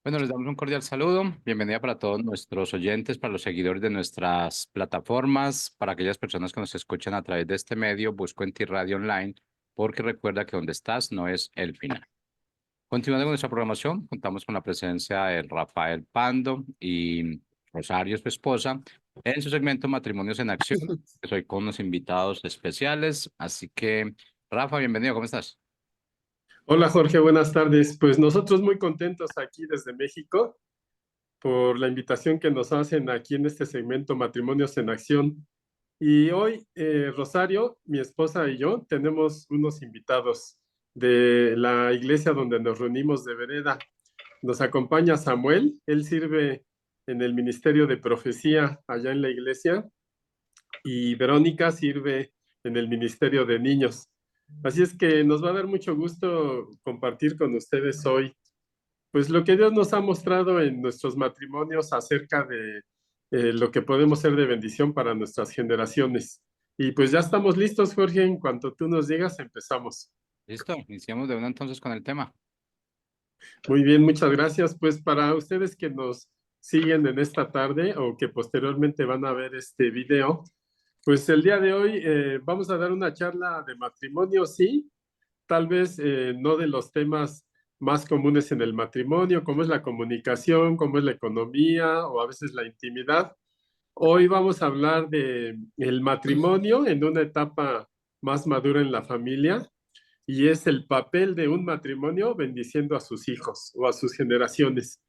Bueno, les damos un cordial saludo. Bienvenida para todos nuestros oyentes, para los seguidores de nuestras plataformas, para aquellas personas que nos escuchan a través de este medio, busco en ti Radio Online, porque recuerda que donde estás no es el final. Continuando con nuestra programación, contamos con la presencia de Rafael Pando y Rosario, su esposa, en su segmento Matrimonios en Acción. Soy con unos invitados especiales, así que, Rafa, bienvenido, ¿cómo estás? Hola Jorge, buenas tardes. Pues nosotros muy contentos aquí desde México por la invitación que nos hacen aquí en este segmento Matrimonios en Acción. Y hoy Rosario, mi esposa y yo tenemos unos invitados de la iglesia donde nos reunimos de Vereda. Nos acompaña Samuel, él sirve en el Ministerio de Profecía allá en la iglesia y Verónica sirve en el Ministerio de Niños. Así es que nos va a dar mucho gusto compartir con ustedes hoy, pues lo que Dios nos ha mostrado en nuestros matrimonios acerca de lo que podemos ser de bendición para nuestras generaciones. Y pues ya estamos listos, Jorge. En cuanto tú nos digas, empezamos. Listo, iniciamos de una entonces con el tema. Muy bien, muchas gracias. Pues para ustedes que nos siguen en esta tarde o que posteriormente van a ver este video, pues el día de hoy vamos a dar una charla de matrimonio, sí, tal vez no de los temas más comunes en el matrimonio, como es la comunicación, como es la economía o a veces la intimidad. Hoy vamos a hablar de el matrimonio en una etapa más madura en la familia y es el papel de un matrimonio bendiciendo a sus hijos o a sus generaciones.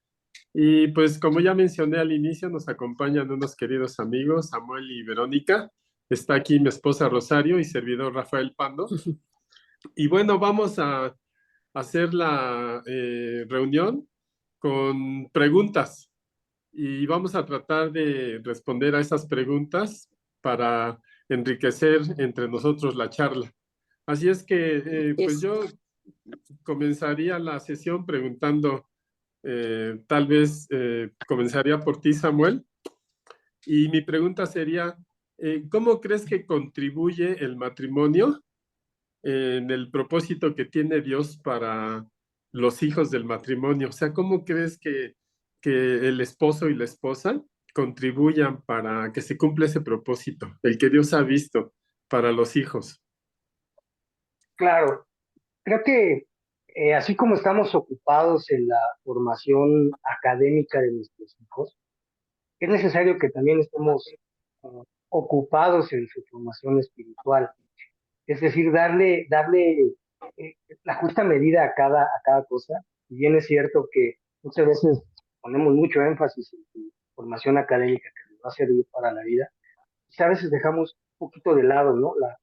Y pues como ya mencioné al inicio, nos acompañan unos queridos amigos, Samuel y Verónica. Está aquí mi esposa Rosario y servidor Rafael Pando. Y bueno, vamos a hacer la reunión con preguntas y vamos a tratar de responder a esas preguntas para enriquecer entre nosotros la charla. Así es que, pues Es, yo comenzaría la sesión preguntando, tal vez comenzaría por ti, Samuel, y mi pregunta sería, ¿cómo crees que contribuye el matrimonio en el propósito que tiene Dios para los hijos del matrimonio? O sea, ¿cómo crees que el esposo y la esposa contribuyan para que se cumpla ese propósito, el que Dios ha visto para los hijos? claro, creo que así como estamos ocupados en la formación académica de nuestros hijos, es necesario que también estemos eh, ocupados en su formación espiritual. Es decir, darle eh, la justa medida a cada cosa. Y bien es cierto que muchas veces ponemos mucho énfasis en su formación académica que nos va a servir para la vida, y a veces dejamos un poquito de lado, ¿no? La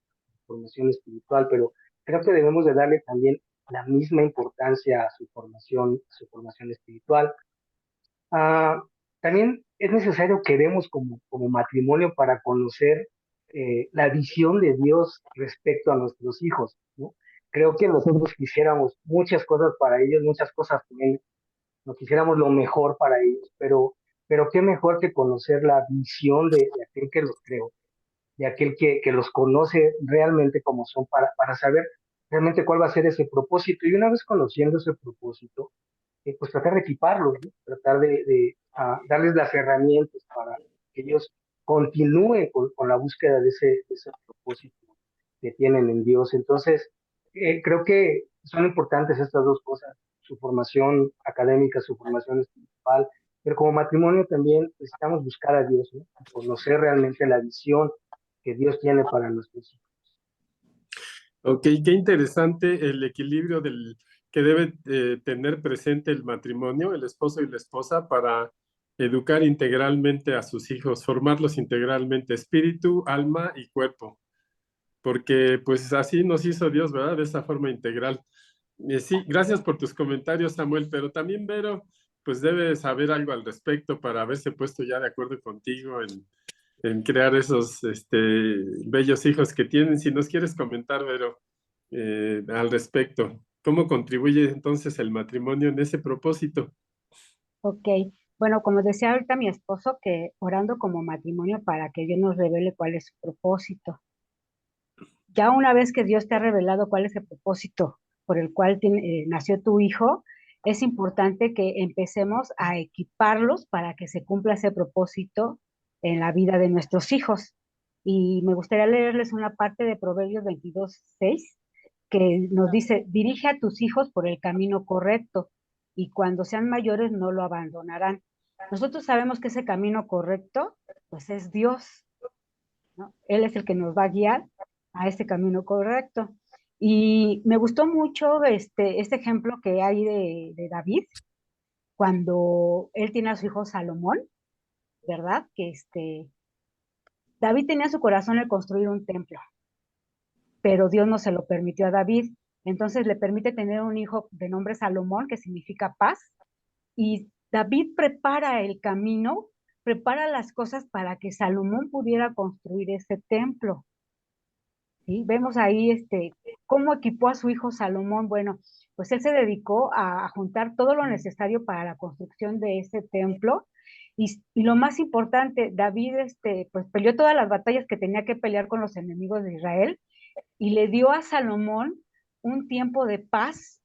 formación espiritual, pero creo que debemos de darle también la misma importancia a su formación espiritual. Ah, también es necesario que demos como matrimonio para conocer la visión de Dios respecto a nuestros hijos, ¿no? Creo que nosotros quisiéramos muchas cosas para ellos, muchas cosas también, no quisiéramos lo mejor para ellos, pero qué mejor que conocer la visión de aquel que los creó, de aquel que los conoce realmente como son para saber realmente cuál va a ser ese propósito. Y una vez conociendo ese propósito, pues tratar de equiparlos, ¿no? Tratar de darles las herramientas para que ellos continúen con la búsqueda de ese propósito que tienen en Dios. Entonces, creo que son importantes estas dos cosas, su formación académica, su formación espiritual, pero como matrimonio también necesitamos buscar a Dios, ¿no? Conocer realmente la visión que Dios tiene para nuestros hijos. Ok, qué interesante el equilibrio que debe tener presente el matrimonio, el esposo y la esposa, para educar integralmente a sus hijos, formarlos integralmente, espíritu, alma y cuerpo, porque pues así nos hizo Dios, ¿verdad? De esa forma integral. Sí, gracias por tus comentarios, Samuel, pero también Vero, pues debe saber algo al respecto para haberse puesto ya de acuerdo contigo en crear esos bellos hijos que tienen. Si nos quieres comentar, Vero, al respecto, ¿cómo contribuye entonces el matrimonio en ese propósito? Ok, bueno, como decía ahorita mi esposo, que orando como matrimonio para que Dios nos revele cuál es su propósito. Ya una vez que Dios te ha revelado cuál es el propósito por el cual nació tu hijo, es importante que empecemos a equiparlos para que se cumpla ese propósito en la vida de nuestros hijos. Y me gustaría leerles una parte de Proverbios 22:6 que nos dice, dirige a tus hijos por el camino correcto y cuando sean mayores no lo abandonarán. Nosotros sabemos que ese camino correcto, pues es Dios, ¿no? Él es el que nos va a guiar a ese camino correcto. Y me gustó mucho este ejemplo que hay de David, cuando él tiene a su hijo Salomón, ¿verdad? Que David tenía en su corazón el construir un templo, pero Dios no se lo permitió a David. Entonces le permite tener un hijo de nombre Salomón, que significa paz, y David prepara el camino, prepara las cosas para que Salomón pudiera construir ese templo. ¿Sí? Vemos ahí cómo equipó a su hijo Salomón. Bueno, pues él se dedicó a juntar todo lo necesario para la construcción de ese templo. Y lo más importante, David pues peleó todas las batallas que tenía que pelear con los enemigos de Israel y le dio a Salomón un tiempo de paz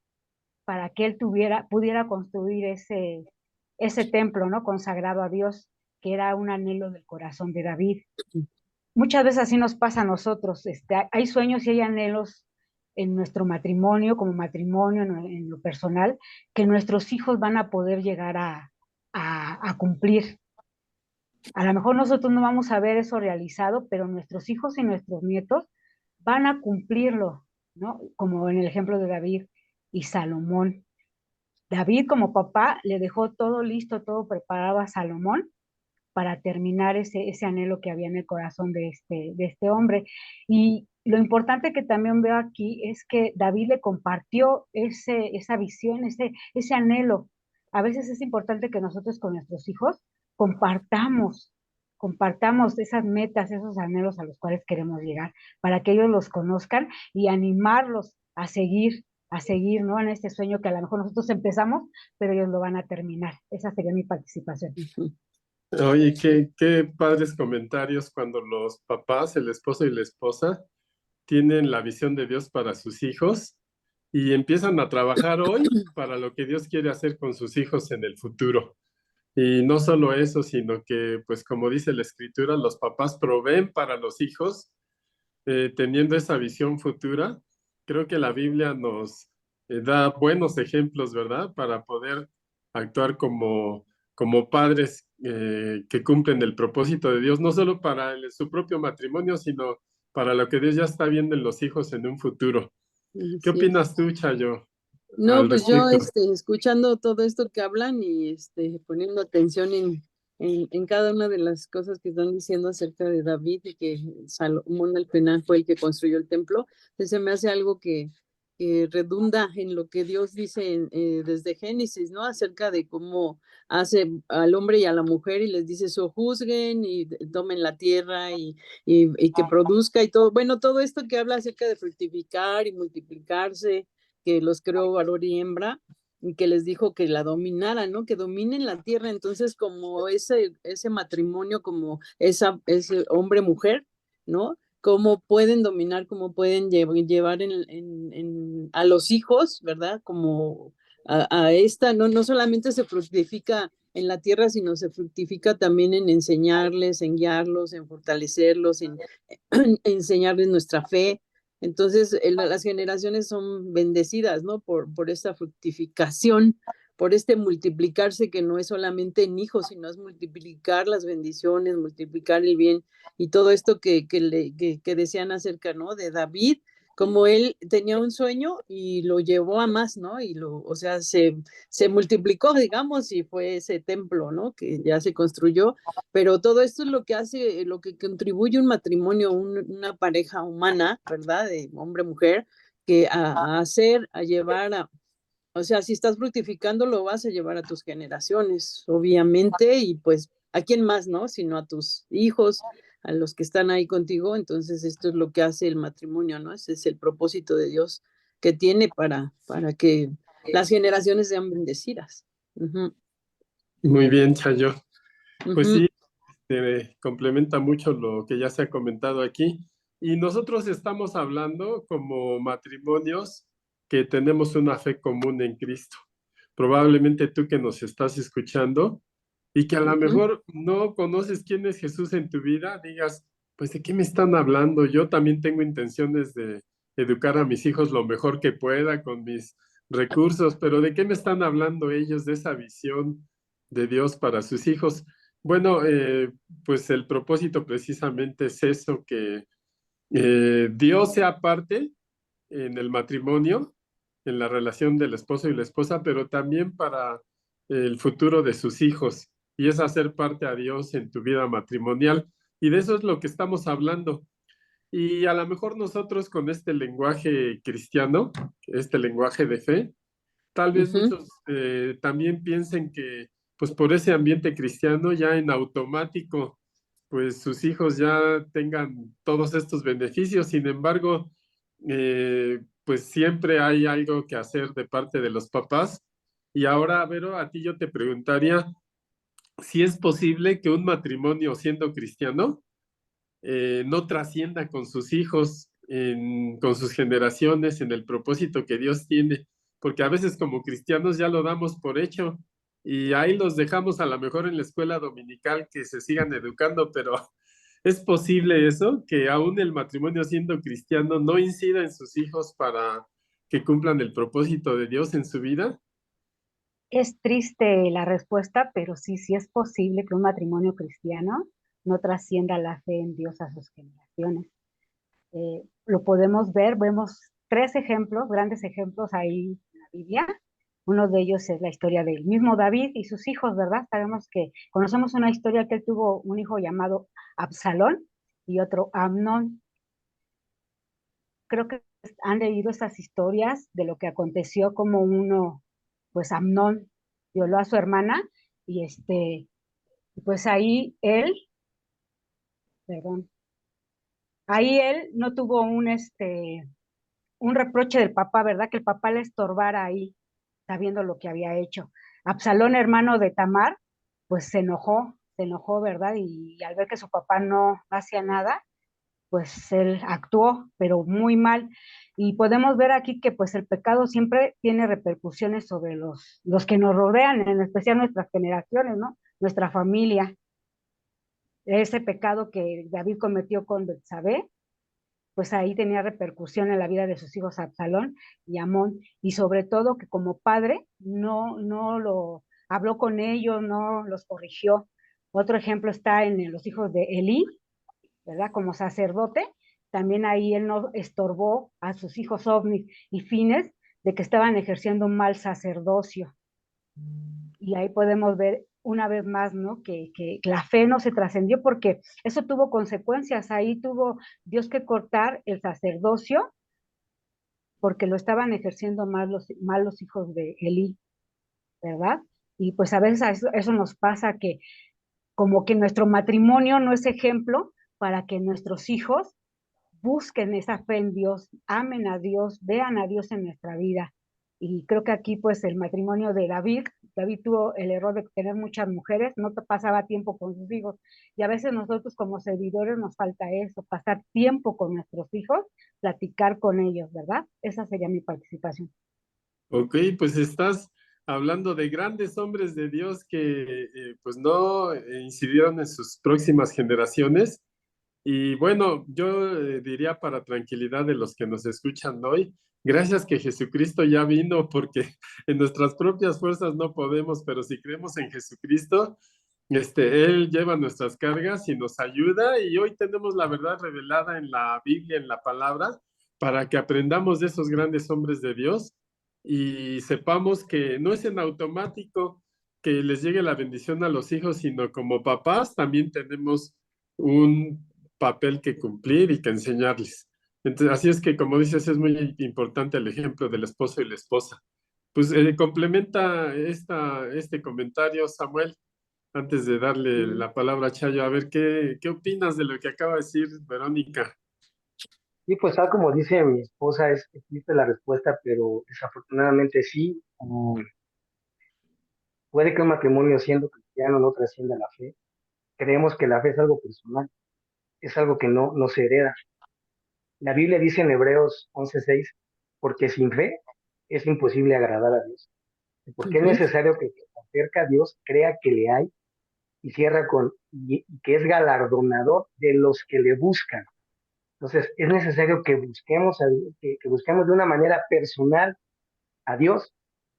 para que él pudiera construir ese templo, ¿no? Consagrado a Dios, que era un anhelo del corazón de David. Muchas veces así nos pasa a nosotros, hay sueños y hay anhelos en nuestro matrimonio, como matrimonio, en lo personal, que nuestros hijos van a poder llegar a cumplir. A lo mejor nosotros no vamos a ver eso realizado, pero nuestros hijos y nuestros nietos van a cumplirlo, ¿no? Como en el ejemplo de David y Salomón. David como papá le dejó todo listo, todo preparado a Salomón para terminar ese anhelo que había en el corazón de este hombre. Y lo importante que también veo aquí es que David le compartió esa visión, ese anhelo. A veces es importante que nosotros con nuestros hijos compartamos esas metas, esos anhelos a los cuales queremos llegar, para que ellos los conozcan y animarlos a seguir, ¿no? En este sueño que a lo mejor nosotros empezamos, pero ellos lo van a terminar. Esa sería mi participación. Oye, qué padres comentarios cuando los papás, el esposo y la esposa, tienen la visión de Dios para sus hijos y empiezan a trabajar hoy para lo que Dios quiere hacer con sus hijos en el futuro. Y no solo eso, sino que, pues como dice la escritura, los papás proveen para los hijos, teniendo esa visión futura. Creo que la Biblia nos da buenos ejemplos, ¿verdad? Para poder actuar como padres que cumplen el propósito de Dios, no solo para su propio matrimonio, sino para lo que Dios ya está viendo en los hijos en un futuro. ¿Qué opinas tú, Chayo? No, pues yo respecto? escuchando todo esto que hablan y poniendo atención en cada una de las cosas que están diciendo acerca de David y que Salomón al final fue el que construyó el templo, entonces se me hace algo que redunda en lo que Dios dice desde Génesis, ¿no? Acerca de cómo hace al hombre y a la mujer y les dice sojuzguen y tomen la tierra y que produzca y todo. Bueno, todo esto que habla acerca de fructificar y multiplicarse, que los creó varón y hembra, y que les dijo que la dominaran, ¿no? Que dominen la tierra. Entonces, como ese matrimonio, como ese hombre-mujer, ¿no? Cómo pueden dominar, cómo pueden llevar a los hijos, ¿verdad? Como a esta, no solamente se fructifica en la tierra, sino se fructifica también en enseñarles, en guiarlos, en fortalecerlos, en enseñarles nuestra fe. Entonces, las generaciones son bendecidas, ¿no? Por esta fructificación, por este multiplicarse que no es solamente en hijos, sino es multiplicar las bendiciones, multiplicar el bien y todo esto que decían acerca, ¿no? De David, como él tenía un sueño y lo llevó a más, ¿no? Y o sea, se multiplicó, digamos, y fue ese templo, ¿no? Que ya se construyó, pero todo esto es lo que hace, lo que contribuye un matrimonio, una pareja humana, ¿verdad? De hombre-mujer, que a llevar o sea, si estás fructificando, lo vas a llevar a tus generaciones, obviamente, y pues, ¿a quién más, no? Sino a tus hijos, a los que están ahí contigo. Entonces, esto es lo que hace el matrimonio, ¿no? Ese es el propósito de Dios que tiene para que las generaciones sean bendecidas. Uh-huh. Muy bien, Chayo. Pues Uh-huh. sí, complementa mucho lo que ya se ha comentado aquí. Y nosotros estamos hablando como matrimonios que tenemos una fe común en Cristo. probablemente tú que nos estás escuchando, y que a lo Ujú. mejor no conoces quién es Jesús en tu vida, digas, pues ¿de qué me están hablando? Yo también tengo intenciones de educar a mis hijos lo mejor que pueda con mis recursos, pero ¿de qué me están hablando ellos de esa visión de Dios para sus hijos? Bueno, pues el propósito precisamente es eso, que Dios sea parte en el matrimonio, en la relación del esposo y la esposa, pero también para el futuro de sus hijos, y es hacer parte a Dios en tu vida matrimonial. Y de eso es lo que estamos hablando. Y a lo mejor nosotros con este lenguaje cristiano, este lenguaje de fe, tal vez Ujú. muchos también piensen que pues por ese ambiente cristiano ya en automático pues sus hijos ya tengan todos estos beneficios. Sin embargo, pues siempre hay algo que hacer de parte de los papás. Y ahora, Vero, a ti yo te preguntaría si es posible que un matrimonio siendo cristiano no trascienda con sus hijos, con sus generaciones, en el propósito que Dios tiene, porque a veces como cristianos ya lo damos por hecho y ahí los dejamos a lo mejor en la escuela dominical que se sigan educando, pero ¿es posible eso? Que aún el matrimonio siendo cristiano no incida en sus hijos para que cumplan el propósito de Dios en su vida. Es triste la respuesta, pero sí, sí es posible que un matrimonio cristiano no trascienda la fe en Dios a sus generaciones. Lo podemos ver, vemos tres ejemplos, grandes ejemplos ahí en la Biblia. Uno de ellos es la historia del mismo David y sus hijos, ¿verdad? Sabemos que conocemos una historia que él tuvo un hijo llamado Absalón y otro Amnón. Creo que han leído esas historias de lo que aconteció como uno, pues Amnón violó a su hermana y pues ahí él, perdón, ahí él no tuvo un reproche del papá, ¿verdad? Que el papá le estorbara ahí, sabiendo lo que había hecho. Absalón, hermano de Tamar, pues se enojó, ¿verdad? Y al ver que su papá no hacía nada, pues él actuó, pero muy mal. Y podemos ver aquí que pues el pecado siempre tiene repercusiones sobre los que nos rodean, en especial nuestras generaciones, ¿no? Nuestra familia. Ese pecado que David cometió con Betsabé, pues ahí tenía repercusión en la vida de sus hijos Absalón y Amón, y sobre todo que como padre no lo habló con ellos, no los corrigió. Otro ejemplo está en los hijos de Elí, ¿verdad? Como sacerdote, también ahí él no estorbó a sus hijos Ofni y Fines de que estaban ejerciendo un mal sacerdocio. Y ahí podemos ver una vez más, ¿no? Que la fe no se trascendió porque eso tuvo consecuencias. Ahí tuvo Dios que cortar el sacerdocio porque lo estaban ejerciendo mal los hijos de Elí, ¿verdad? Y pues a veces eso nos pasa que como que nuestro matrimonio no es ejemplo para que nuestros hijos busquen esa fe en Dios, amen a Dios, vean a Dios en nuestra vida. Y creo que aquí pues el matrimonio de David tuvo el error de tener muchas mujeres, no pasaba tiempo con sus hijos. Y a veces nosotros como servidores nos falta eso, pasar tiempo con nuestros hijos, platicar con ellos, ¿verdad? Esa sería mi participación. Ok, pues estás hablando de grandes hombres de Dios que pues no incidieron en sus próximas generaciones. Y bueno, yo diría para tranquilidad de los que nos escuchan hoy, gracias que Jesucristo ya vino, porque en nuestras propias fuerzas no podemos, pero si creemos en Jesucristo, Él lleva nuestras cargas y nos ayuda, y hoy tenemos la verdad revelada en la Biblia, en la palabra, para que aprendamos de esos grandes hombres de Dios y sepamos que no es en automático que les llegue la bendición a los hijos, sino como papás también tenemos un papel que cumplir y que enseñarles. Entonces, así es que, como dices, es muy importante el ejemplo del esposo y la esposa. Pues complementa este comentario, Samuel, antes de darle Mm. la palabra a Chayo. A ver, ¿qué opinas de lo que acaba de decir Verónica? Y pues tal como dice mi esposa, es triste la respuesta, pero desafortunadamente sí. Puede que un matrimonio siendo cristiano no trascienda la fe. Creemos que la fe es algo personal, es algo que no se hereda. La Biblia dice en Hebreos 11:6, porque sin fe es imposible agradar a Dios. porque es necesario que quien se acerca a Dios crea que le hay y cierra y que es galardonador de los que le buscan. Entonces, es necesario que busquemos, que busquemos de una manera personal a Dios.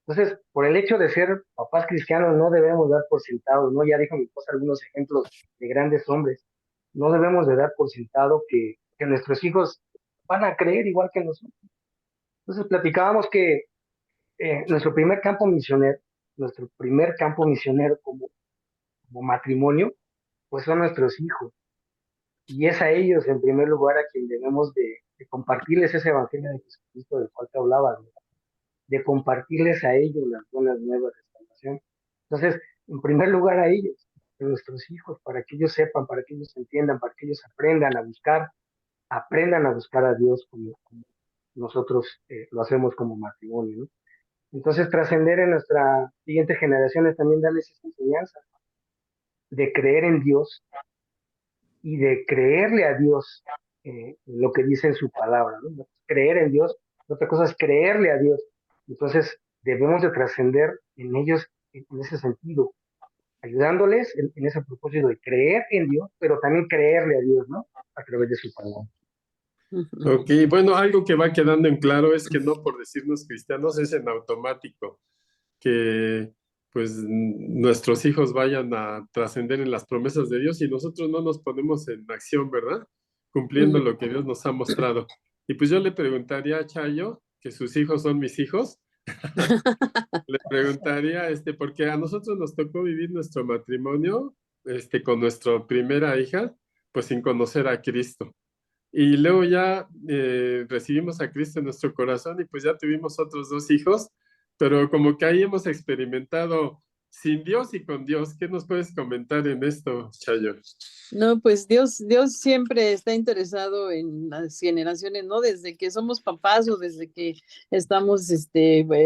Entonces, por el hecho de ser papás cristianos, no debemos dar por sentado, ¿no? Ya dijo mi esposa algunos ejemplos de grandes hombres. No debemos de dar por sentado que nuestros hijos van a creer igual que nosotros. Entonces, platicábamos que nuestro primer campo misionero como matrimonio, pues son nuestros hijos. Y es a ellos, en primer lugar, a quien debemos de compartirles ese evangelio de Jesucristo del cual te hablaba, ¿no? De compartirles a ellos las buenas nuevas de salvación. Entonces, en primer lugar a ellos, a nuestros hijos, para que ellos sepan, para que ellos entiendan, para que ellos aprendan a buscar a Dios como nosotros lo hacemos como matrimonio, ¿no? Entonces, trascender en nuestra siguiente generación es también darles esa enseñanza de creer en Dios y de creerle a Dios lo que dice en su palabra, ¿no? Creer en Dios, otra cosa es creerle a Dios. Entonces, debemos de trascender en ellos en ese sentido, ayudándoles en ese propósito de creer en Dios, pero también creerle a Dios, ¿no? A través de su palabra. Ok, bueno, algo que va quedando en claro es que no por decirnos cristianos es en automático que pues nuestros hijos vayan a trascender en las promesas de Dios y nosotros no nos ponemos en acción, ¿verdad? Cumpliendo lo que Dios nos ha mostrado. Y pues yo le preguntaría a Chayo, que sus hijos son mis hijos, le preguntaría, porque a nosotros nos tocó vivir nuestro matrimonio, con nuestra primera hija, pues sin conocer a Cristo. Y luego ya recibimos a Cristo en nuestro corazón y pues ya tuvimos otros dos hijos, pero como que ahí hemos experimentado sin Dios y con Dios. ¿Qué nos puedes comentar en esto, Chayo? No, pues Dios siempre está interesado en las generaciones, ¿no? Desde que somos papás o desde que estamos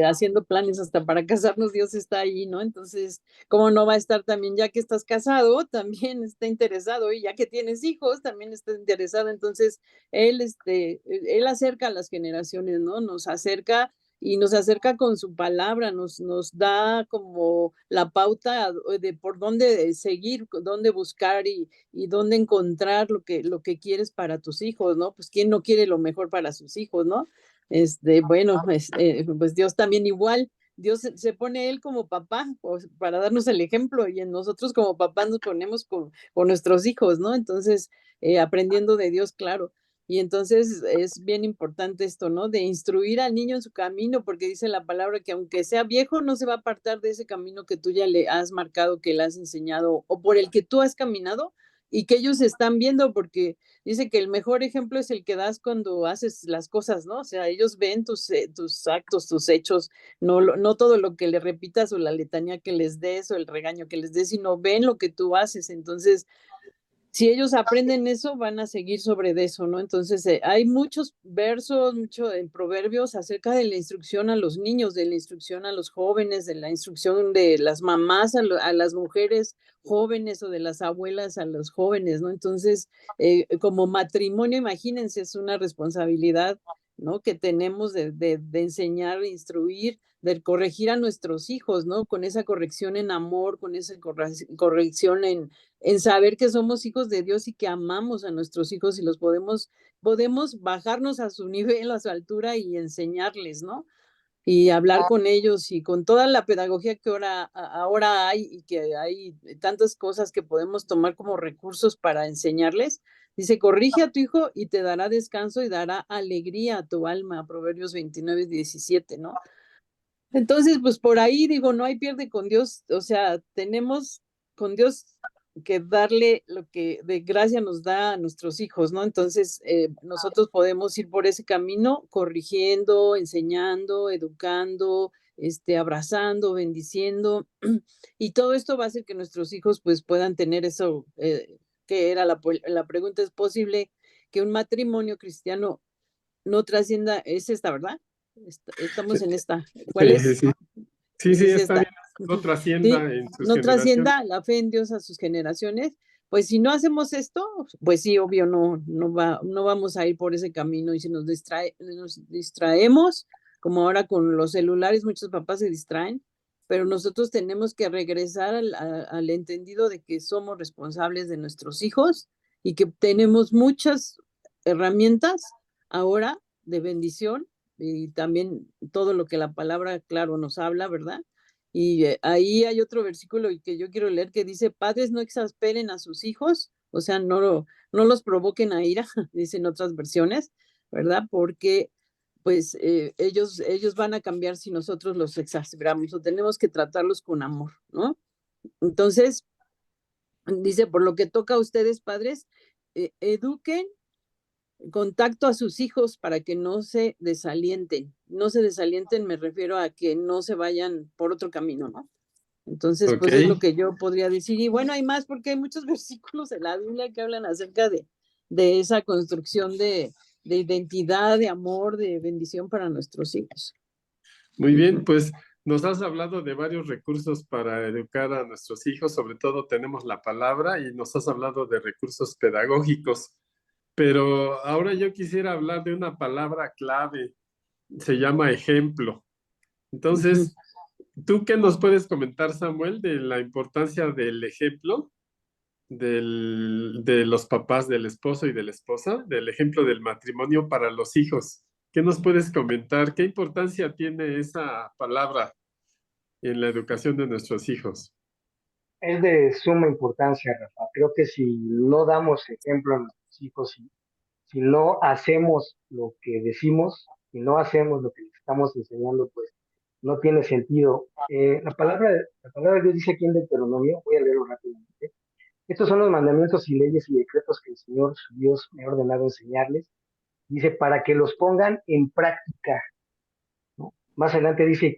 haciendo planes hasta para casarnos, Dios está ahí, ¿no? Entonces, ¿cómo no va a estar también ya que estás casado? También está interesado y ya que tienes hijos, también está interesado. Entonces, él acerca a las generaciones, ¿no? Nos acerca y nos acerca con su palabra, nos da como la pauta de por dónde seguir, dónde buscar y dónde encontrar lo que quieres para tus hijos, ¿no? Pues quién no quiere lo mejor para sus hijos, ¿no? Bueno, pues Dios también igual, Dios se pone él como papá pues, para darnos el ejemplo y en nosotros como papás nos ponemos con nuestros hijos, ¿no? Entonces, aprendiendo de Dios, claro. Y entonces es bien importante esto, ¿no? De instruir al niño en su camino, porque dice la palabra que aunque sea viejo, no se va a apartar de ese camino que tú ya le has marcado, que le has enseñado o por el que tú has caminado y que ellos están viendo, porque dice que el mejor ejemplo es el que das cuando haces las cosas, ¿no? O sea, ellos ven tus actos, tus hechos, no todo lo que le repitas o la letanía que les des o el regaño que les des, sino ven lo que tú haces. Entonces, si ellos aprenden eso, van a seguir sobre de eso, ¿no? Entonces, hay muchos versos, mucho en proverbios acerca de la instrucción a los niños, de la instrucción a los jóvenes, de la instrucción de las mamás a las mujeres jóvenes o de las abuelas a los jóvenes, ¿no? Entonces, como matrimonio, imagínense, es una responsabilidad, ¿no? Que tenemos de enseñar, de instruir, de corregir a nuestros hijos, ¿no? Con esa corrección en amor, con esa corrección en saber que somos hijos de Dios y que amamos a nuestros hijos y los podemos bajarnos a su nivel, a su altura y enseñarles, ¿no? Y hablar con ellos y con toda la pedagogía que ahora hay y que hay tantas cosas que podemos tomar como recursos para enseñarles. Dice, corrige a tu hijo y te dará descanso y dará alegría a tu alma, Proverbios 29:17, ¿no? Entonces, pues por ahí digo, no hay pierde con Dios, o sea, tenemos con Dios que darle lo que de gracia nos da a nuestros hijos, ¿no? Entonces, nosotros podemos ir por ese camino corrigiendo, enseñando, educando, abrazando, bendiciendo, y todo esto va a hacer que nuestros hijos pues puedan tener eso, que era la pregunta, ¿es posible que un matrimonio cristiano no trascienda? Es esta, ¿verdad? Estamos en esta. ¿Cuál Sí, sí, es? sí. Sí, sí, Es está esta. bien. No Sí, trascienda en sus no generaciones. trascienda la fe en Dios a sus generaciones. Pues si no hacemos esto, pues sí, obvio, no vamos a ir por ese camino. Y si nos distraemos, como ahora con los celulares, muchos papás se distraen pero nosotros tenemos que regresar al entendido de que somos responsables de nuestros hijos y que tenemos muchas herramientas ahora de bendición y también todo lo que la palabra, claro, nos habla, ¿verdad? Y ahí hay otro versículo que yo quiero leer que dice, padres no exasperen a sus hijos, o sea, no los provoquen a ira, dicen otras versiones, ¿verdad? Porque pues ellos van a cambiar si nosotros los exasperamos o tenemos que tratarlos con amor, ¿no? Entonces, dice, por lo que toca a ustedes, padres, eduquen contacto a sus hijos para que no se desalienten. No se desalienten, me refiero a que no se vayan por otro camino, ¿no? Entonces, Ok, pues es lo que yo podría decir. Y bueno, hay más porque hay muchos versículos en la Biblia que hablan acerca de esa construcción de identidad, de amor, de bendición para nuestros hijos. muy bien, Ujú. pues nos has hablado de varios recursos para educar a nuestros hijos, sobre todo tenemos la palabra y nos has hablado de recursos pedagógicos, pero ahora yo quisiera hablar de una palabra clave, se llama ejemplo. Ujú. Entonces, ¿tú qué nos puedes comentar, Samuel, de la importancia del ejemplo de los papás del esposo y de la esposa, del ejemplo del matrimonio para los hijos? ¿Qué nos puedes comentar? ¿Qué importancia tiene esa palabra en la educación de nuestros hijos? Es de suma importancia, Rafa. Creo que si no damos ejemplo a nuestros hijos, si no hacemos lo que decimos, si no hacemos lo que les estamos enseñando, pues no tiene sentido. La palabra de Dios dice aquí en Deuteronomio, voy a leerlo rápidamente. Estos son los mandamientos y leyes y decretos que el Señor su Dios me ha ordenado enseñarles. Dice, para que los pongan en práctica, ¿no? Más adelante dice,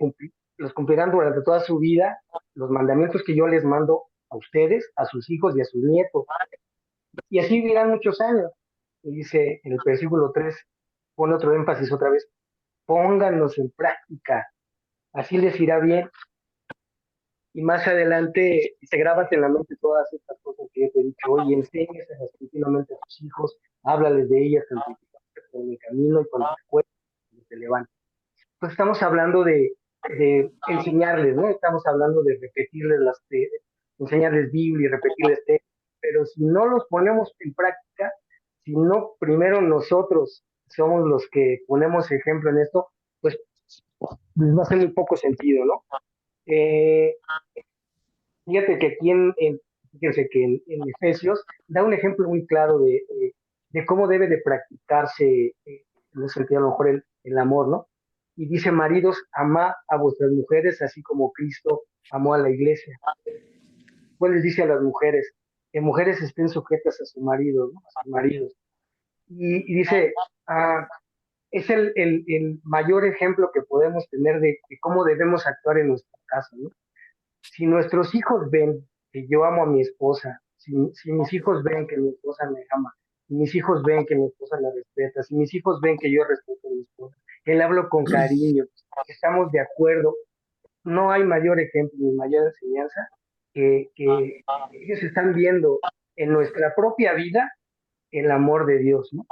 los cumplirán durante toda su vida los mandamientos que yo les mando a ustedes, a sus hijos y a sus nietos. Y así vivirán muchos años. Y dice en el versículo 3, pone otro énfasis otra vez, pónganlos en práctica, así les irá bien. Y más adelante, se grábate en la mente todas estas cosas que yo te he dicho hoy, enséñaselas continuamente a tus hijos, háblales de ellas en el camino y cuando te acuestes, cuando te levantes. Pues estamos hablando de enseñarles, ¿no? Estamos hablando de repetirles enseñarles Biblia y repetirles textos, pero si no los ponemos en práctica, si no primero nosotros somos los que ponemos ejemplo en esto, pues va a ser muy poco sentido, ¿no? Eh, Fíjate que aquí fíjense que en Efesios da un ejemplo muy claro de cómo debe de practicarse, en ese sentido a lo mejor el amor, ¿no? Y dice, maridos, amad a vuestras mujeres así como Cristo amó a la iglesia. Pues les dice a las mujeres, que mujeres estén sujetas a su marido, ¿no? A sus maridos. Y dice, ah, es el mayor ejemplo que podemos tener de cómo debemos actuar en nuestra casa, ¿no? Si nuestros hijos ven que yo amo a mi esposa, si mis hijos ven que mi esposa me ama, si mis hijos ven que mi esposa la respeta, si mis hijos ven que yo respeto a mi esposa, que le hablo con cariño, que estamos de acuerdo, no hay mayor ejemplo ni mayor enseñanza que ellos están viendo en nuestra propia vida el amor de Dios, ¿no?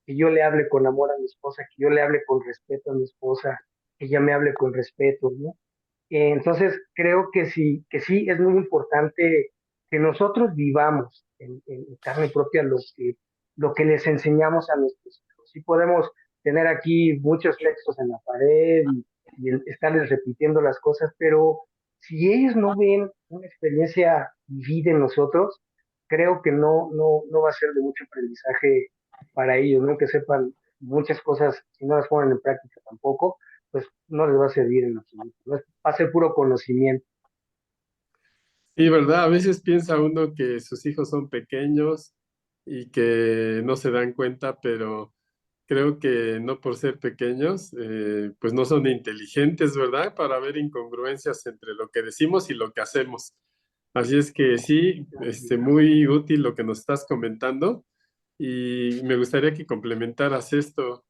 Que yo le hable con amor a mi esposa, que yo le hable con respeto a mi esposa, que ella me hable con respeto, ¿no? Entonces, creo que sí es muy importante que nosotros vivamos en carne propia lo que les enseñamos a nuestros hijos. Sí podemos tener aquí muchos textos en la pared y estarles repitiendo las cosas, pero si ellos no ven una experiencia vivida en nosotros, creo que no va a ser de mucho aprendizaje para ellos, ¿no? Que sepan muchas cosas, si no las ponen en práctica tampoco, pues no les va a servir en absoluto, ¿no? Va a ser puro conocimiento. Sí, ¿verdad? A veces piensa uno que sus hijos son pequeños y que no se dan cuenta, pero creo que no por ser pequeños, pues no son inteligentes, ¿verdad? Para ver incongruencias entre lo que decimos y lo que hacemos. Así es que sí, muy útil lo que nos estás comentando y me gustaría que complementaras esto,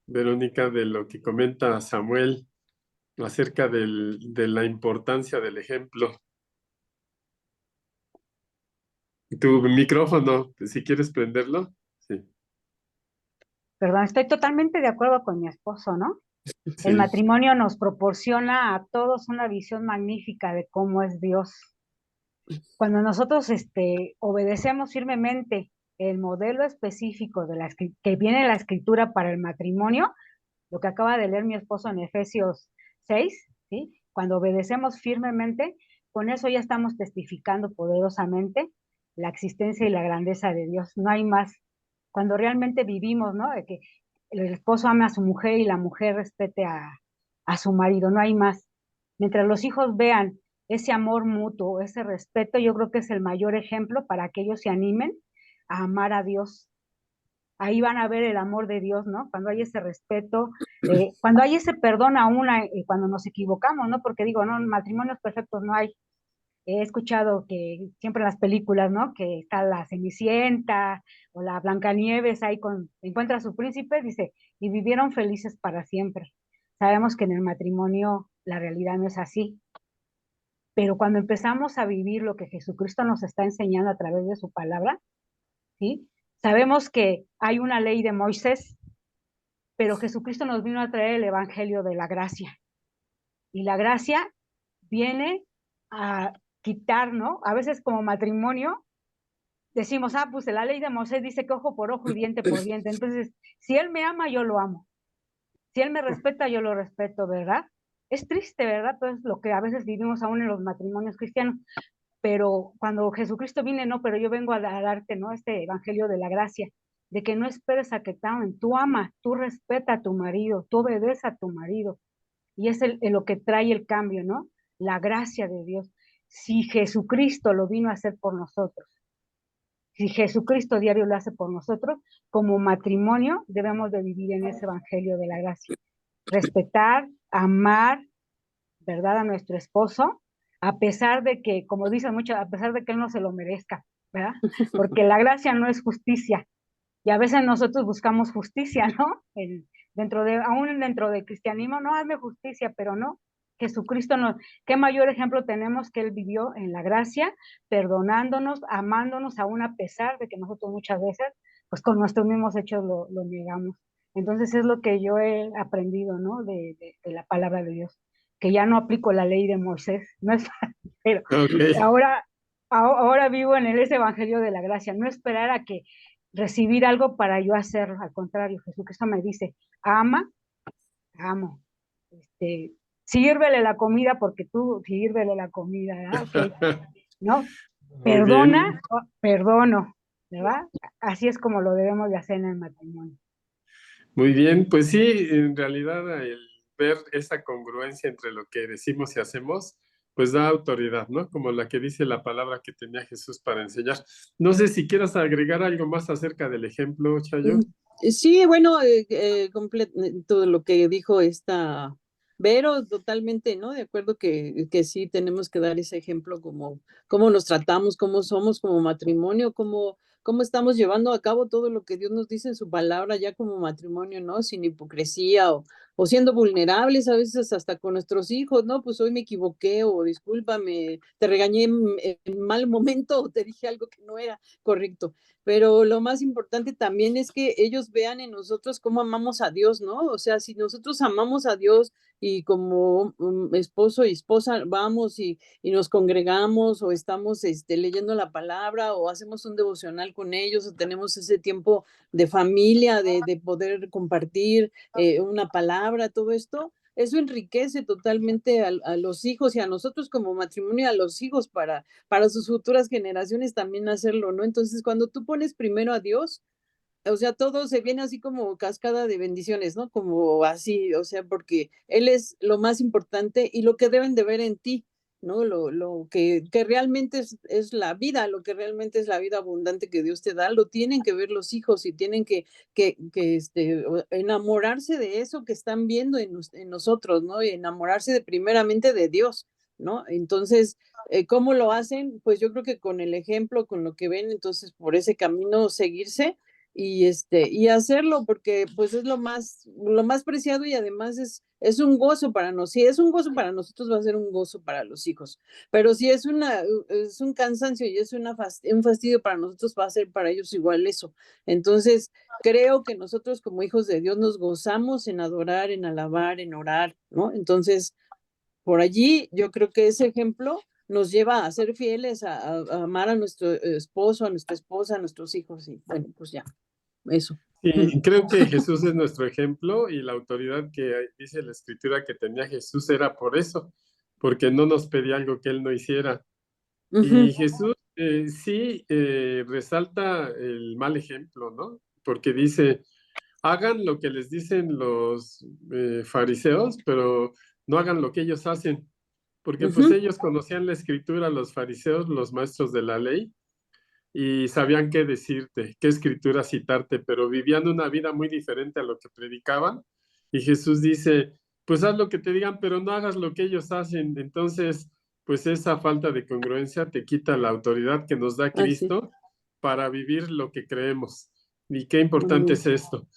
Verónica, de lo que comenta Samuel acerca de la importancia del ejemplo. Tu micrófono, si quieres prenderlo. Sí. Perdón, estoy totalmente de acuerdo con mi esposo, ¿no? El Sí, matrimonio nos proporciona a todos una visión magnífica de cómo es Dios. Cuando nosotros obedecemos firmemente el modelo específico que viene en la escritura para el matrimonio, lo que acaba de leer mi esposo en Efesios 6, ¿sí? Cuando obedecemos firmemente, con eso ya estamos testificando poderosamente la existencia y la grandeza de Dios. No hay más. Cuando realmente vivimos, ¿no? De que el esposo ame a su mujer y la mujer respete a su marido, no hay más. Mientras los hijos vean ese amor mutuo, ese respeto, yo creo que es el mayor ejemplo para que ellos se animen a amar a Dios. Ahí van a ver el amor de Dios, ¿no? Cuando hay ese respeto, cuando hay ese perdón a una, cuando nos equivocamos, ¿no? Porque digo, no, matrimonios perfectos no hay. He escuchado que siempre en las películas, ¿no? Que está la Cenicienta o la Blancanieves ahí encuentra a su príncipe, dice, y vivieron felices para siempre. Sabemos que en el matrimonio la realidad no es así, pero cuando empezamos a vivir lo que Jesucristo nos está enseñando a través de su palabra, ¿sí? Sabemos que hay una ley de Moisés, pero Jesucristo nos vino a traer el evangelio de la gracia. Y la gracia viene a quitar, ¿no? A veces como matrimonio decimos, pues la ley de Moisés dice que ojo por ojo y diente por diente. Entonces, si él me ama, yo lo amo. Si él me respeta, yo lo respeto, ¿verdad? Es triste, ¿verdad? Pues lo que a veces vivimos aún en los matrimonios cristianos. Pero cuando Jesucristo viene, no, pero yo vengo a darte, ¿no? Este evangelio de la gracia, de que no esperes a que te amen, tú ama, tú respeta a tu marido, tú obedece a tu marido, y es lo que trae el cambio, ¿no? La gracia de Dios. Si Jesucristo lo vino a hacer por nosotros, si Jesucristo diario lo hace por nosotros, como matrimonio debemos de vivir en ese evangelio de la gracia. Respetar, amar, ¿verdad? A nuestro esposo, a pesar de que, como dicen muchos, a pesar de que él no se lo merezca, ¿verdad? Porque la gracia no es justicia. Y a veces nosotros buscamos justicia, ¿no? Aún dentro del cristianismo, no, hazme justicia, pero no. Jesucristo nos, qué mayor ejemplo tenemos que él vivió en la gracia, perdonándonos, amándonos, aún a pesar de que nosotros muchas veces, pues con nuestros mismos hechos lo negamos. Entonces es lo que yo he aprendido, ¿no? De la palabra de Dios, que ya no aplico la ley de Moisés, no es fácil, pero ok. ahora vivo en ese evangelio de la gracia, no esperar a que recibir algo para yo hacer, al contrario, Jesucristo me dice, ama, amo, sírvele la comida porque tú sírvele la comida, ¿verdad? Okay. ¿No? Muy bien, Perdona, perdono, ¿verdad? Así es como lo debemos de hacer en el matrimonio. muy bien. Pues sí, en realidad el ver esa congruencia entre lo que decimos y hacemos, pues da autoridad, ¿no? Como la que dice la palabra que tenía Jesús para enseñar. No sé si quieras agregar algo más acerca del ejemplo, Chayo. Sí, bueno, todo lo que dijo esta Vero, totalmente, ¿no? De acuerdo que sí tenemos que dar ese ejemplo como cómo nos tratamos, cómo somos como matrimonio, cómo estamos llevando a cabo todo lo que Dios nos dice en su palabra ya como matrimonio, ¿no? Sin hipocresía o siendo vulnerables a veces hasta con nuestros hijos, ¿no? Pues hoy me equivoqué o discúlpame, te regañé en mal momento o te dije algo que no era correcto, pero lo más importante también es que ellos vean en nosotros cómo amamos a Dios, ¿no? O sea, si nosotros amamos a Dios y como esposo y esposa vamos y nos congregamos o estamos leyendo la palabra o hacemos un devocional con ellos o tenemos ese tiempo de familia, de poder compartir una palabra, todo esto, eso enriquece totalmente a los hijos y a nosotros como matrimonio, a los hijos para sus futuras generaciones también hacerlo, ¿no? Entonces, cuando tú pones primero a Dios, o sea, todo se viene así como cascada de bendiciones, ¿no? Como así, o sea, porque Él es lo más importante y lo que deben de ver en ti, ¿no? Lo que realmente es la vida, lo que realmente es la vida abundante que Dios te da, lo tienen que ver los hijos y tienen que enamorarse de eso que están viendo en nosotros, ¿no? Y enamorarse primeramente de Dios, ¿no? Entonces, ¿cómo lo hacen? Pues yo creo que con el ejemplo, con lo que ven, entonces por ese camino seguirse y hacerlo porque pues es lo más preciado y además es un gozo para nosotros. Si es un gozo para nosotros, va a ser un gozo para los hijos. Pero si es un cansancio y es un fastidio para nosotros, va a ser para ellos igual eso. Entonces, creo que nosotros como hijos de Dios nos gozamos en adorar, en alabar, en orar, ¿no? Entonces, por allí yo creo que ese ejemplo nos lleva a ser fieles, a amar a nuestro esposo, a nuestra esposa, a nuestros hijos y bueno, pues ya, eso. Y creo que Jesús es nuestro ejemplo y la autoridad que dice la escritura que tenía Jesús era por eso, porque no nos pedía algo que él no hiciera. Y Jesús sí resalta el mal ejemplo, ¿no? Porque dice, hagan lo que les dicen los fariseos, pero no hagan lo que ellos hacen, porque pues ellos conocían la escritura, los fariseos, los maestros de la ley, y sabían qué decirte, qué escritura citarte, pero vivían una vida muy diferente a lo que predicaban. Y Jesús dice, pues haz lo que te digan, pero no hagas lo que ellos hacen. Entonces, pues esa falta de congruencia te quita la autoridad que nos da Cristo para vivir lo que creemos. Y qué importante es esto.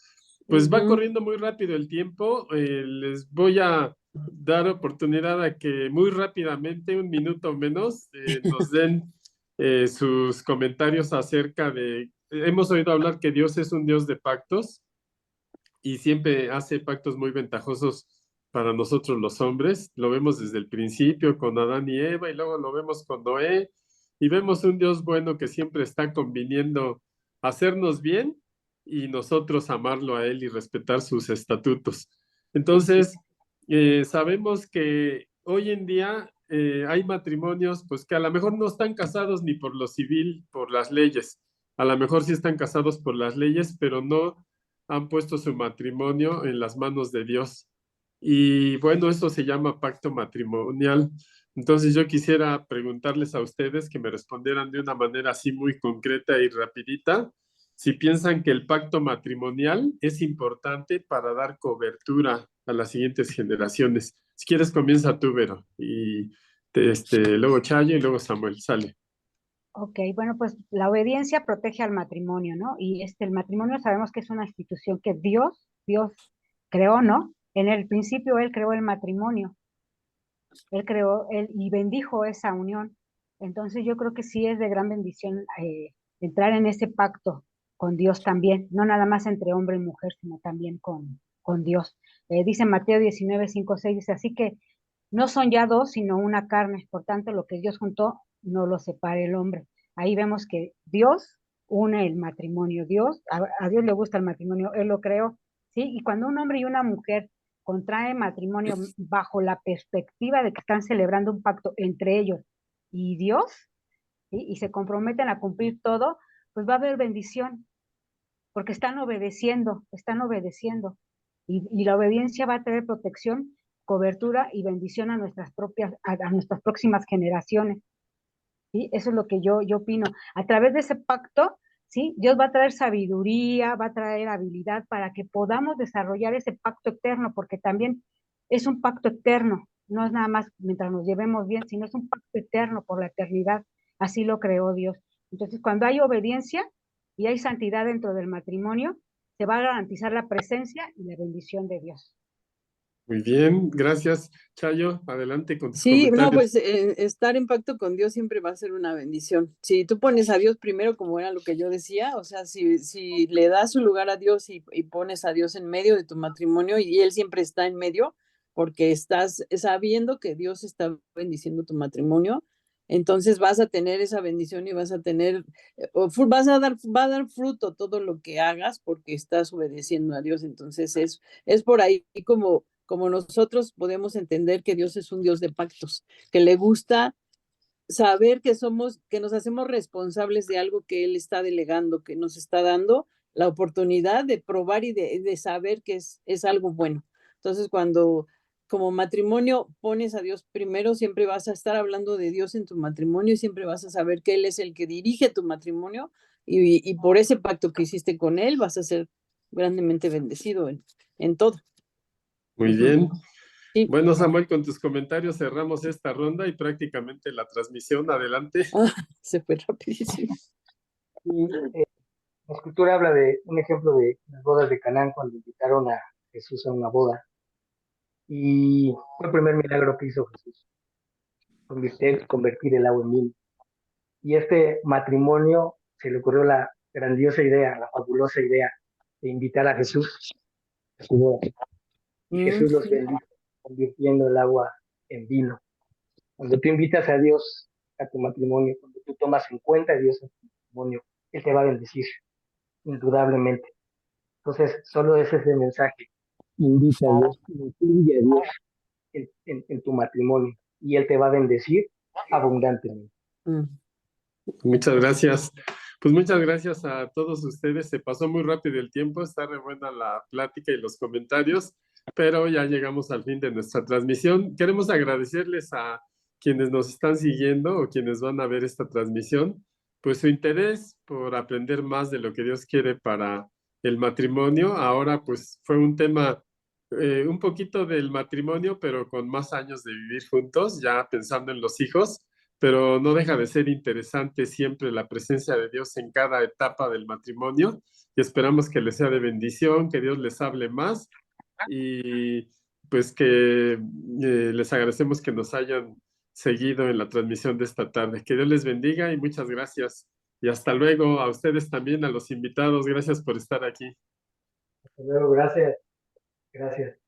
Pues va corriendo muy rápido el tiempo. Les voy a dar oportunidad a que muy rápidamente, un minuto menos, nos den sus comentarios acerca de, hemos oído hablar que Dios es un Dios de pactos y siempre hace pactos muy ventajosos para nosotros los hombres. Lo vemos desde el principio con Adán y Eva y luego lo vemos con Noé y vemos un Dios bueno que siempre está conviniendo hacernos bien y nosotros amarlo a Él y respetar sus estatutos. Entonces, sabemos que hoy en día hay matrimonios pues que a lo mejor no están casados ni por lo civil, por las leyes. A lo mejor sí están casados por las leyes, pero no han puesto su matrimonio en las manos de Dios. Y bueno, eso se llama pacto matrimonial. Entonces yo quisiera preguntarles a ustedes que me respondieran de una manera así muy concreta y rapidita, si piensan que el pacto matrimonial es importante para dar cobertura a las siguientes generaciones. Si quieres, comienza tú, Vero, y luego Chayo y luego Samuel. Sale. Ok, bueno, pues la obediencia protege al matrimonio, ¿no? Y el matrimonio sabemos que es una institución que Dios creó, ¿no? En el principio Él creó el matrimonio, Él creó y bendijo esa unión. Entonces yo creo que sí es de gran bendición entrar en ese pacto con Dios también, no nada más entre hombre y mujer, sino también con Dios. Dice Mateo 19, 5, 6, dice, así que no son ya dos, sino una carne, por tanto lo que Dios juntó, no lo separe el hombre. Ahí vemos que Dios une el matrimonio, a Dios le gusta el matrimonio, Él lo creó, ¿sí? Y cuando un hombre y una mujer contraen matrimonio bajo la perspectiva de que están celebrando un pacto entre ellos y Dios, ¿sí? Y se comprometen a cumplir todo, pues va a haber bendición, porque están obedeciendo. Y la obediencia va a traer protección, cobertura y bendición a nuestras próximas generaciones. ¿Sí? Eso es lo que yo opino. A través de ese pacto, ¿sí? Dios va a traer sabiduría, va a traer habilidad para que podamos desarrollar ese pacto eterno, porque también es un pacto eterno, no es nada más mientras nos llevemos bien, sino es un pacto eterno por la eternidad. Así lo creó Dios. Entonces, cuando hay obediencia y hay santidad dentro del matrimonio, se va a garantizar la presencia y la bendición de Dios. Muy bien, gracias, Chayo. Adelante con tus Sí, no, comentarios. pues estar en pacto con Dios siempre va a ser una bendición. Si tú pones a Dios primero, como era lo que yo decía, o sea, si le das su lugar a Dios y pones a Dios en medio de tu matrimonio y Él siempre está en medio, porque estás sabiendo que Dios está bendiciendo tu matrimonio, entonces vas a tener esa bendición y vas a tener, va a dar fruto todo lo que hagas porque estás obedeciendo a Dios. Entonces es por ahí como nosotros podemos entender que Dios es un Dios de pactos, que le gusta saber que nos hacemos responsables de algo que Él está delegando, que nos está dando la oportunidad de probar y de saber que es algo bueno. Entonces, cuando como matrimonio pones a Dios primero, siempre vas a estar hablando de Dios en tu matrimonio y siempre vas a saber que Él es el que dirige tu matrimonio y por ese pacto que hiciste con Él vas a ser grandemente bendecido en todo. Muy bien. Sí. Bueno, Samuel, con tus comentarios cerramos esta ronda y prácticamente la transmisión. Adelante. Se fue rapidísimo. La escritura habla de un ejemplo de las bodas de Canaán cuando invitaron a Jesús a una boda. Y fue el primer milagro que hizo Jesús, convertir el agua en vino. Y este matrimonio se le ocurrió la grandiosa idea, la fabulosa idea de invitar a Jesús a su boda. Y Jesús los bendijo, convirtiendo el agua en vino. Cuando tú invitas a Dios a tu matrimonio, cuando tú tomas en cuenta a Dios en tu matrimonio, Él te va a bendecir, indudablemente. Entonces, solo es ese mensaje. Invita a Dios, incluye a Dios en tu matrimonio y Él te va a bendecir abundantemente. Muchas gracias. Pues muchas gracias a todos ustedes. Se pasó muy rápido el tiempo, está re buena la plática y los comentarios, pero ya llegamos al fin de nuestra transmisión. Queremos agradecerles a quienes nos están siguiendo o quienes van a ver esta transmisión, pues su interés por aprender más de lo que Dios quiere para el matrimonio. Ahora pues fue un tema un poquito del matrimonio, pero con más años de vivir juntos, ya pensando en los hijos, pero no deja de ser interesante siempre la presencia de Dios en cada etapa del matrimonio y esperamos que les sea de bendición, que Dios les hable más y pues que les agradecemos que nos hayan seguido en la transmisión de esta tarde. Que Dios les bendiga y muchas gracias. Y hasta luego a ustedes también, a los invitados. Gracias por estar aquí. Hasta luego, gracias. Gracias.